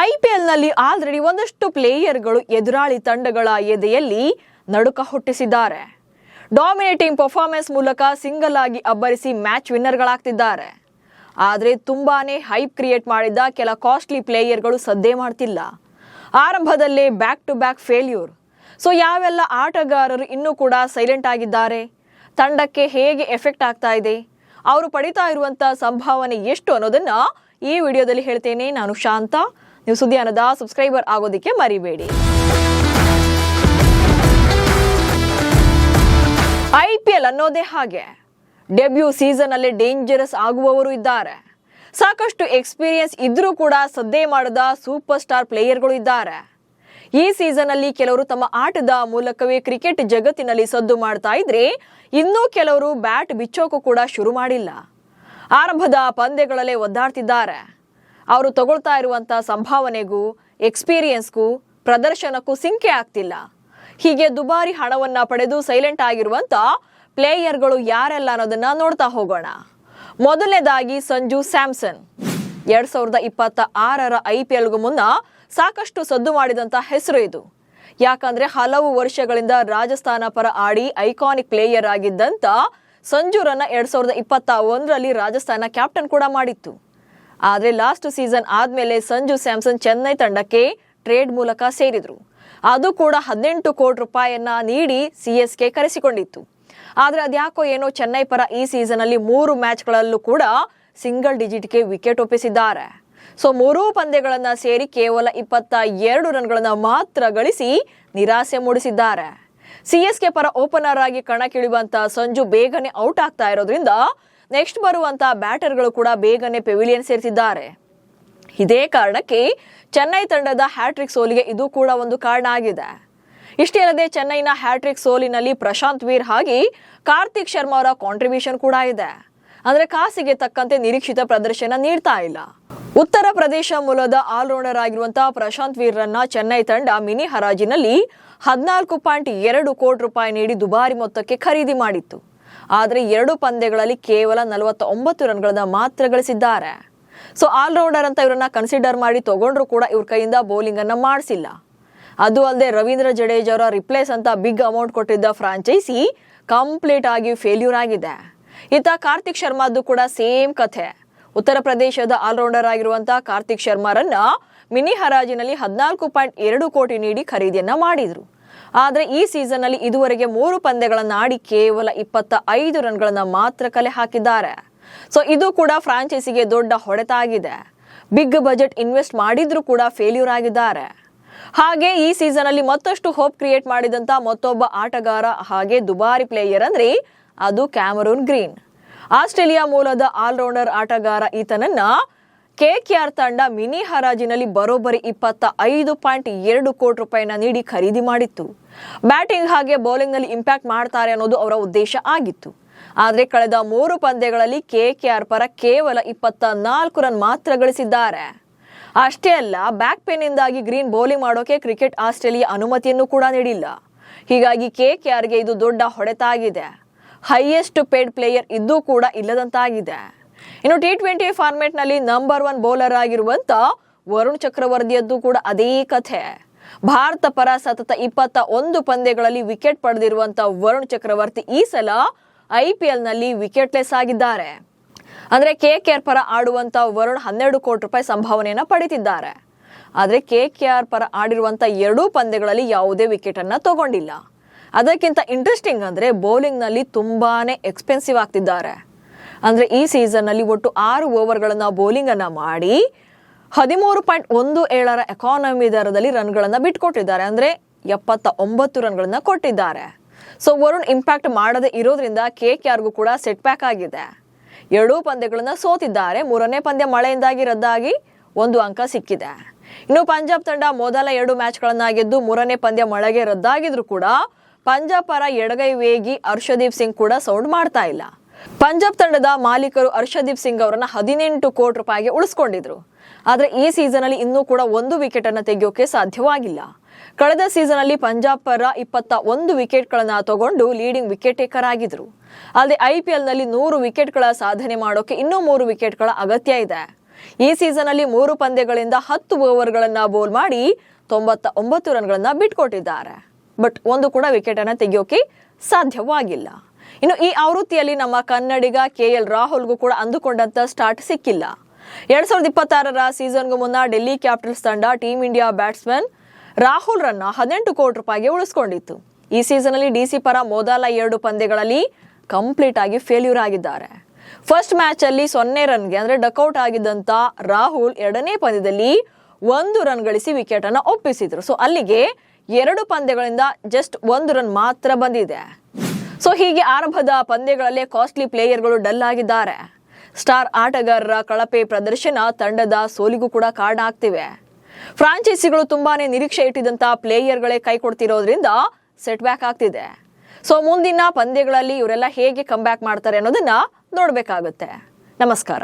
ಐಪಿಎಲ್ನಲ್ಲಿ already ಒಂದಷ್ಟು ಪ್ಲೇಯರ್ಗಳು ಎದುರಾಳಿ ತಂಡಗಳ ಎದೆಯಲ್ಲಿ ನಡುಕ ಹುಟ್ಟಿಸಿದ್ದಾರೆ. ಡಾಮಿನೇಟಿಂಗ್ ಪರ್ಫಾರ್ಮೆನ್ಸ್ ಮೂಲಕ ಸಿಂಗಲ್ ಆಗಿ ಅಬ್ಬರಿಸಿ ಮ್ಯಾಚ್ ವಿನ್ನರ್ಗಳಾಗ್ತಿದ್ದಾರೆ. ಆದರೆ ತುಂಬಾನೇ ಹೈಪ್ ಕ್ರಿಯೇಟ್ ಮಾಡಿದ ಕೆಲ ಕಾಸ್ಟ್ಲಿ ಪ್ಲೇಯರ್ಗಳು ಸದ್ದೇ ಮಾಡ್ತಿಲ್ಲ. ಆರಂಭದಲ್ಲೇ back to back failure. So ಯಾವೆಲ್ಲ ಆಟಗಾರರು ಇನ್ನೂ ಕೂಡ ಸೈಲೆಂಟ್ ಆಗಿದ್ದಾರೆ, ತಂಡಕ್ಕೆ ಹೇಗೆ ಎಫೆಕ್ಟ್ ಆಗ್ತಾ ಇದೆ, ಅವರು ಪಡಿತಾ ಇರುವಂತ ಸಂಭಾವನೆ ಎಷ್ಟು ಅನ್ನೋದನ್ನ ಈ ವಿಡಿಯೋದಲ್ಲಿ ಹೇಳ್ತೇನೆ. ನಾನು ಶಾಂತ. ನೀವು ಸುದ್ದಿಯಾನದ ಸಬ್ಸ್ಕ್ರೈಬರ್ ಆಗೋದಕ್ಕೆ ಮರಿಬೇಡಿ. ಐಪಿಎಲ್ ಅನ್ನೋದೇ ಹಾಗೆ. ಡೆಬ್ಯೂ ಸೀಸನ್ ಅಲ್ಲಿ ಡೇಂಜರಸ್ ಆಗುವವರು ಇದ್ದಾರೆ. ಸಾಕಷ್ಟು ಎಕ್ಸ್ಪೀರಿಯನ್ಸ್ ಇದ್ರೂ ಕೂಡ ಸದ್ದೇ ಮಾಡದ ಸೂಪರ್ ಸ್ಟಾರ್ ಪ್ಲೇಯರ್ಗಳು ಇದ್ದಾರೆ. ಈ ಸೀಸನ್ ಅಲ್ಲಿ ಕೆಲವರು ತಮ್ಮ ಆಟದ ಮೂಲಕವೇ ಕ್ರಿಕೆಟ್ ಜಗತ್ತಿನಲ್ಲಿ ಸದ್ದು ಮಾಡ್ತಾ ಇದ್ರೆ, ಇನ್ನೂ ಕೆಲವರು ಬ್ಯಾಟ್ ಬಿಚ್ಚೋಕು ಕೂಡ ಶುರು ಮಾಡಿಲ್ಲ. ಆರಂಭದ ಪಂದ್ಯಗಳಲ್ಲೇ ಒದ್ದಾಡ್ತಿದ್ದಾರೆ. ಅವರು ತಗೊಳ್ತಾ ಇರುವಂತ ಸಂಭಾವನೆಗೂ ಎಕ್ಸ್ಪೀರಿಯನ್ಸ್ಗೂ ಪ್ರದರ್ಶನಕ್ಕೂ ಸಿಂಕೆ ಆಗ್ತಿಲ್ಲ. ಹೀಗೆ ದುಬಾರಿ ಹಣವನ್ನ ಪಡೆದು ಸೈಲೆಂಟ್ ಆಗಿರುವಂತ ಪ್ಲೇಯರ್ಗಳು ಯಾರೆಲ್ಲ ಅನ್ನೋದನ್ನ ನೋಡ್ತಾ ಹೋಗೋಣ. ಮೊದಲನೇದಾಗಿ ಸಂಜು ಸ್ಯಾಮ್ಸನ್. 2026ರ ಐಪಿಎಲ್ಗೂ ಮುನ್ನ ಸಾಕಷ್ಟು ಸದ್ದು ಮಾಡಿದಂತ ಹೆಸರು ಇದು. ಯಾಕಂದ್ರೆ ಹಲವು ವರ್ಷಗಳಿಂದ ರಾಜಸ್ಥಾನ ಪರ ಆಡಿ ಐಕಾನಿಕ್ ಪ್ಲೇಯರ್ ಆಗಿದ್ದಂತ ಸಂಜುರನ್ನ 2021ರಲ್ಲಿ ರಾಜಸ್ಥಾನ ಕ್ಯಾಪ್ಟನ್ ಕೂಡ ಮಾಡಿತ್ತು. ಆದ್ರೆ ಲಾಸ್ಟ್ ಸೀಸನ್ ಆದ್ಮೇಲೆ ಸಂಜು ಸ್ಯಾಮ್ಸನ್ ಚೆನ್ನೈ ತಂಡಕ್ಕೆ ಟ್ರೇಡ್ ಮೂಲಕ ಸೇರಿದ್ರು. ಅದು ಕೂಡ 18 ಕೋಟಿ ರೂಪಾಯಿಯನ್ನ ನೀಡಿ ಸಿಎಸ್ಕೆ ಕರೆಸಿಕೊಂಡಿತ್ತು. ಆದ್ರೆ ಅದ್ಯಾಕೋ ಏನೋ ಚೆನ್ನೈ ಪರ ಈ ಸೀಸನ್ ಅಲ್ಲಿ 3 ಮ್ಯಾಚ್ಗಳಲ್ಲೂ ಕೂಡ ಸಿಂಗಲ್ ಡಿಜಿಟ್ಗೆ ವಿಕೆಟ್ ಒಪ್ಪಿಸಿದ್ದಾರೆ. ಸೊ 3 ಪಂದ್ಯಗಳನ್ನ ಸೇರಿ ಕೇವಲ 22 ರನ್ಗಳನ್ನ ಮಾತ್ರ ಗಳಿಸಿ ನಿರಾಸೆ ಮೂಡಿಸಿದ್ದಾರೆ. ಸಿಎಸ್ಕೆ ಪರ ಓಪನರ್ ಆಗಿ ಕಣಕ್ಕಿಳಿಯುವಂತ ಸಂಜು ಬೇಗನೆ ಔಟ್ ಆಗ್ತಾ ಇರೋದ್ರಿಂದ ನೆಕ್ಸ್ಟ್ ಬರುವಂತ ಬ್ಯಾಟರ್ಗಳು ಕೂಡ ಬೇಗನೆ ಪೆವಿಲಿಯನ್ ಸೇರ್ತಿದ್ದಾರೆ. ಇದೇ ಕಾರಣಕ್ಕೆ ಚೆನ್ನೈ ತಂಡದ ಹ್ಯಾಟ್ರಿಕ್ ಸೋಲಿಗೆ ಇದು ಕೂಡ ಒಂದು ಕಾರಣ ಆಗಿದೆ. ಇಷ್ಟೇ ಅಲ್ಲದೆ ಚೆನ್ನೈನ ಹ್ಯಾಟ್ರಿಕ್ ಸೋಲಿನಲ್ಲಿ ಪ್ರಶಾಂತ್ ವೀರ್ ಹಾಗೆ ಕಾರ್ತಿಕ್ ಶರ್ಮಾ ಅವರ ಕಾಂಟ್ರಿಬ್ಯೂಷನ್ ಕೂಡ ಇದೆ. ಅಂದ್ರೆ ಕಾಸಿಗೆ ತಕ್ಕಂತೆ ನಿರೀಕ್ಷಿತ ಪ್ರದರ್ಶನ ನೀಡ್ತಾ ಇಲ್ಲ. ಉತ್ತರ ಪ್ರದೇಶ ಮೂಲದ ಆಲ್ರೌಂಡರ್ ಆಗಿರುವಂತಹ ಪ್ರಶಾಂತ್ ವೀರ್ ರನ್ನ ಚೆನ್ನೈ ತಂಡ ಮಿನಿ ಹರಾಜಿನಲ್ಲಿ 14.2 ಕೋಟಿ ರೂಪಾಯಿ ನೀಡಿ ದುಬಾರಿ ಮೊತ್ತಕ್ಕೆ ಖರೀದಿ ಮಾಡಿತ್ತು. ಆದ್ರೆ 2 ಪಂದ್ಯಗಳಲ್ಲಿ ಕೇವಲ 49 ರನ್ಗಳನ್ನ ಮಾತ್ರ ಗಳಿಸಿದ್ದಾರೆ. ಸೊ ಆಲ್ರೌಂಡರ್ ಅಂತ ಇವರನ್ನ ಕನ್ಸಿಡರ್ ಮಾಡಿ ತಗೊಂಡ್ರು ಕೂಡ ಇವ್ರ ಕೈಯಿಂದ ಬೌಲಿಂಗ್ ಅನ್ನ ಮಾಡಿಸಿಲ್ಲ. ಅದು ಅಲ್ಲದೆ ರವೀಂದ್ರ ಜಡೇಜಾ ಅವರ ರಿಪ್ಲೇಸ್ ಅಂತ ಬಿಗ್ ಅಮೌಂಟ್ ಕೊಟ್ಟಿದ್ದ ಫ್ರಾಂಚೈಸಿ ಕಂಪ್ಲೀಟ್ ಆಗಿ ಫೇಲ್ಯೂರ್ ಆಗಿದೆ. ಇತ್ತ ಕಾರ್ತಿಕ್ ಶರ್ಮಾದ್ದು ಕೂಡ ಸೇಮ್ ಕಥೆ. ಉತ್ತರ ಪ್ರದೇಶದ ಆಲ್ರೌಂಡರ್ ಆಗಿರುವಂತಹ ಕಾರ್ತಿಕ್ ಶರ್ಮಾರನ್ನ ಮಿನಿ ಹರಾಜಿನಲ್ಲಿ 14.2 ಕೋಟಿ ನೀಡಿ ಖರೀದಿಯನ್ನ ಮಾಡಿದ್ರು. ಆದ್ರೆ ಈ ಸೀಸನ್ ಅಲ್ಲಿ ಇದುವರೆಗೆ 3 ಪಂದ್ಯಗಳನ್ನ ಆಡಿ ಕೇವಲ 25 ರನ್ಗಳನ್ನ ಮಾತ್ರ ಕಲೆ ಹಾಕಿದ್ದಾರೆ. ಸೊ ಇದು ಕೂಡ ಫ್ರಾಂಚೈಸಿಗೆ ದೊಡ್ಡ ಹೊಡೆತ ಆಗಿದೆ. ಬಿಗ್ ಬಜೆಟ್ ಇನ್ವೆಸ್ಟ್ ಮಾಡಿದ್ರು ಕೂಡ ಫೇಲ್ಯೂರ್ ಆಗಿದ್ದಾರೆ. ಹಾಗೆ ಈ ಸೀಸನ್ ಅಲ್ಲಿ ಮತ್ತಷ್ಟು ಹೋಪ್ ಕ್ರಿಯೇಟ್ ಮಾಡಿದಂತ ಮತ್ತೊಬ್ಬ ಆಟಗಾರ ಹಾಗೆ ದುಬಾರಿ ಪ್ಲೇಯರ್ ಅಂದ್ರೆ ಅದು ಕ್ಯಾಮರೂನ್ ಗ್ರೀನ್. ಆಸ್ಟ್ರೇಲಿಯಾ ಮೂಲದ ಆಲ್ರೌಂಡರ್ ಆಟಗಾರ ಈತನನ್ನ ಕೆಕೆಆರ್ ತಂಡ ಮಿನಿ ಹರಾಜಿನಲ್ಲಿ ಬರೋಬ್ಬರಿ 25.2 ಕೋಟಿ ರೂಪಾಯಿನ ನೀಡಿ ಖರೀದಿ ಮಾಡಿತ್ತು. ಬ್ಯಾಟಿಂಗ್ ಹಾಗೆ ಬೌಲಿಂಗ್ ನಲ್ಲಿ ಇಂಪ್ಯಾಕ್ಟ್ ಮಾಡ್ತಾರೆ ಅನ್ನೋದು ಅವರ ಉದ್ದೇಶ ಆಗಿತ್ತು. ಆದ್ರೆ ಕಳೆದ 3 ಪಂದ್ಯಗಳಲ್ಲಿ ಕೆಕೆಆರ್ ಪರ ಕೇವಲ 24 ರನ್ ಮಾತ್ರ ಗಳಿಸಿದ್ದಾರೆ. ಅಷ್ಟೇ ಅಲ್ಲ, ಬ್ಯಾಕ್ ಪೇನ್ ಇಂದಾಗಿ ಗ್ರೀನ್ ಬೌಲಿಂಗ್ ಮಾಡೋಕೆ ಕ್ರಿಕೆಟ್ ಆಸ್ಟ್ರೇಲಿಯಾ ಅನುಮತಿಯನ್ನು ಕೂಡ ನೀಡಿಲ್ಲ. ಹೀಗಾಗಿ ಕೆಕೆಆರ್ಗೆ ಇದು ದೊಡ್ಡ ಹೊಡೆತ ಆಗಿದೆ. ಹೈಯೆಸ್ಟ್ ಪೇಡ್ ಪ್ಲೇಯರ್ ಇದ್ದೂ ಕೂಡ ಇಲ್ಲದಂತಾಗಿದೆ. ಇನ್ನು T20 ಫಾರ್ಮೆಟ್ ನಲ್ಲಿ ನಂಬರ್ 1 ಬೌಲರ್ ಆಗಿರುವಂತ ವರುಣ್ ಚಕ್ರವರ್ತಿಯದ್ದು ಕೂಡ ಅದೇ ಕಥೆ. ಭಾರತ ಪರ ಸತತ 21 ಪಂದ್ಯಗಳಲ್ಲಿ ವಿಕೆಟ್ ಪಡೆದಿರುವಂತ ವರುಣ್ ಚಕ್ರವರ್ತಿ ಈ ಸಲ ಐಪಿಎಲ್ ನಲ್ಲಿ ವಿಕೆಟ್ಲೆಸ್ ಆಗಿದ್ದಾರೆ. ಅಂದ್ರೆ ಕೆಕೆಆರ್ ಪರ ಆಡುವಂತ ವರುಣ್ 12 ಕೋಟಿ ರೂಪಾಯಿ ಸಂಭಾವನೆಯನ್ನ ಪಡೆದಿದ್ದಾರೆ. ಆದ್ರೆ ಕೆಕೆಆರ್ ಪರ ಆಡಿರುವಂತ 2 ಪಂದ್ಯಗಳಲ್ಲಿ ಯಾವುದೇ ವಿಕೆಟ್ ಅನ್ನ ತಗೊಂಡಿಲ್ಲ. ಅದಕ್ಕಿಂತ ಇಂಟ್ರೆಸ್ಟಿಂಗ್ ಅಂದ್ರೆ ಬೌಲಿಂಗ್ ನಲ್ಲಿ ತುಂಬಾನೇ ಎಕ್ಸ್ಪೆನ್ಸಿವ್ ಆಗ್ತಿದ್ದಾರೆ. ಅಂದ್ರೆ ಈ ಸೀಸನ್ ನಲ್ಲಿ ಒಟ್ಟು 6 ಓವರ್ಗಳನ್ನ ಬೌಲಿಂಗ್ ಅನ್ನ ಮಾಡಿ 13.17ರ ಎಕಾನಮಿ ದರದಲ್ಲಿ ರನ್ಗಳನ್ನ ಬಿಟ್ಕೊಟ್ಟಿದ್ದಾರೆ. ಅಂದ್ರೆ 79 ರನ್ಗಳನ್ನ ಕೊಟ್ಟಿದ್ದಾರೆ. ಸೊ ವರುಣ್ ಇಂಪ್ಯಾಕ್ಟ್ ಮಾಡದೆ ಇರೋದ್ರಿಂದ ಕೆಕೆಆರ್ಗೂ ಕೂಡ ಸೆಟ್ ಬ್ಯಾಕ್ ಆಗಿದೆ. 2 ಪಂದ್ಯಗಳನ್ನ ಸೋತಿದ್ದಾರೆ. 3ನೇ ಪಂದ್ಯ ಮಳೆಯಿಂದಾಗಿ ರದ್ದಾಗಿ 1 ಅಂಕ ಸಿಕ್ಕಿದೆ. ಇನ್ನು ಪಂಜಾಬ್ ತಂಡ ಮೊದಲ 2 ಮ್ಯಾಚ್ಗಳನ್ನ ಗೆದ್ದು 3ನೇ ಪಂದ್ಯ ಮಳೆಗೆ ರದ್ದಾಗಿದ್ರು ಕೂಡ ಪಂಜಾಬ್ ಪರ ಎಡಗೈ ವೇಗಿ ಹರ್ಷದೀಪ್ ಸಿಂಗ್ ಕೂಡ ಸೌಂಡ್ ಮಾಡ್ತಾ ಇಲ್ಲ. ಪಂಜಾಬ್ ತಂಡದ ಮಾಲೀಕರು ಹರ್ಷದೀಪ್ ಸಿಂಗ್ ಅವರನ್ನ 18 ಕೋಟಿ ರೂಪಾಯಿಗೆ ಉಳಿಸ್ಕೊಂಡಿದ್ರು. ಆದ್ರೆ ಈ ಸೀಸನ್ ಅಲ್ಲಿ ಇನ್ನೂ ಕೂಡ 1 ವಿಕೆಟ್ ಅನ್ನ ತೆಗೆಯೋಕೆ ಸಾಧ್ಯವಾಗಿಲ್ಲ. ಕಳೆದ ಸೀಸನ್ ಅಲ್ಲಿ ಪಂಜಾಬ್ ಪರ 21 ವಿಕೆಟ್ಗಳನ್ನ ತಗೊಂಡು ಲೀಡಿಂಗ್ ವಿಕೆಟ್ ಟೇಕರ್ ಆಗಿದ್ರು. ಅಲ್ಲದೆ ಐಪಿಎಲ್ ನಲ್ಲಿ 100 ವಿಕೆಟ್ಗಳ ಸಾಧನೆ ಮಾಡೋಕೆ ಇನ್ನೂ 3 ವಿಕೆಟ್ಗಳ ಅಗತ್ಯ ಇದೆ. ಈ ಸೀಸನ್ ಅಲ್ಲಿ 3 ಪಂದ್ಯಗಳಿಂದ 10 ಓವರ್ಗಳನ್ನ ಬೌಲ್ ಮಾಡಿ 99 ರನ್ಗಳನ್ನ ಬಿಟ್ಕೊಟ್ಟಿದ್ದಾರೆ. ಬಟ್ ಒಂದು ಕೂಡ ವಿಕೆಟ್ ಅನ್ನ ತೆಗೆಯೋಕೆ ಸಾಧ್ಯವಾಗಿಲ್ಲ. ಇನ್ನು ಈ ಆವೃತ್ತಿಯಲ್ಲಿ ನಮ್ಮ ಕನ್ನಡಿಗ KL ರಾಹುಲ್ಗೂ ಕೂಡ ಅಂದುಕೊಂಡಂತ ಸ್ಟಾರ್ಟ್ ಸಿಕ್ಕಿಲ್ಲ. 2026ರ ಸೀಸನ್ಗೂ ಮುನ್ನ ಡೆಲ್ಲಿ ಕ್ಯಾಪಿಟಲ್ಸ್ ತಂಡ ಟೀಮ್ ಇಂಡಿಯಾ ಬ್ಯಾಟ್ಸ್ಮನ್ ರಾಹುಲ್ ರನ್ನ 18 ಕೋಟಿ ರೂಪಾಯಿಗೆ ಉಳಿಸಿಕೊಂಡಿತ್ತು. ಈ ಸೀಸನ್ ಅಲ್ಲಿ DC ಪರ ಮೊದಲ 2 ಪಂದ್ಯಗಳಲ್ಲಿ ಕಂಪ್ಲೀಟ್ ಆಗಿ ಫೇಲ್ಯೂರ್ ಆಗಿದ್ದಾರೆ. ಫಸ್ಟ್ ಮ್ಯಾಚ್ ಅಲ್ಲಿ 0 ರನ್ಗೆ ಅಂದ್ರೆ ಡಕ್ಔಟ್ ಆಗಿದ್ದಂತ ರಾಹುಲ್ 2ನೇ ಪಂದ್ಯದಲ್ಲಿ 1 ರನ್ ಗಳಿಸಿ ವಿಕೆಟ್ ಅನ್ನ ಒಪ್ಪಿಸಿದ್ರು. ಸೊ ಅಲ್ಲಿಗೆ 2 ಪಂದ್ಯಗಳಿಂದ ಜಸ್ಟ್ 1 ರನ್ ಮಾತ್ರ ಬಂದಿದೆ. ಸೊ ಹೀಗೆ ಆರಂಭದ ಪಂದ್ಯಗಳಲ್ಲೇ ಕಾಸ್ಟ್ಲಿ ಪ್ಲೇಯರ್ಗಳು ಡಲ್ ಆಗಿದ್ದಾರೆ. ಸ್ಟಾರ್ ಆಟಗಾರರ ಕಳಪೆ ಪ್ರದರ್ಶನ ತಂಡದ ಸೋಲಿಗೂ ಕೂಡ ಕಾರಣ ಆಗ್ತಿವೆ. ಫ್ರಾಂಚೈಸಿಗಳು ತುಂಬಾನೇ ನಿರೀಕ್ಷೆ ಇಟ್ಟಿದ್ದಂತ ಪ್ಲೇಯರ್ಗಳೇ ಕೈ ಕೊಡ್ತಿರೋದ್ರಿಂದ ಸೆಟ್ ಬ್ಯಾಕ್ ಆಗ್ತಿದೆ. ಸೊ ಮುಂದಿನ ಪಂದ್ಯಗಳಲ್ಲಿ ಇವರೆಲ್ಲ ಹೇಗೆ ಕಮ್ ಬ್ಯಾಕ್ ಮಾಡ್ತಾರೆ ಅನ್ನೋದನ್ನ ನೋಡ್ಬೇಕಾಗುತ್ತೆ. ನಮಸ್ಕಾರ.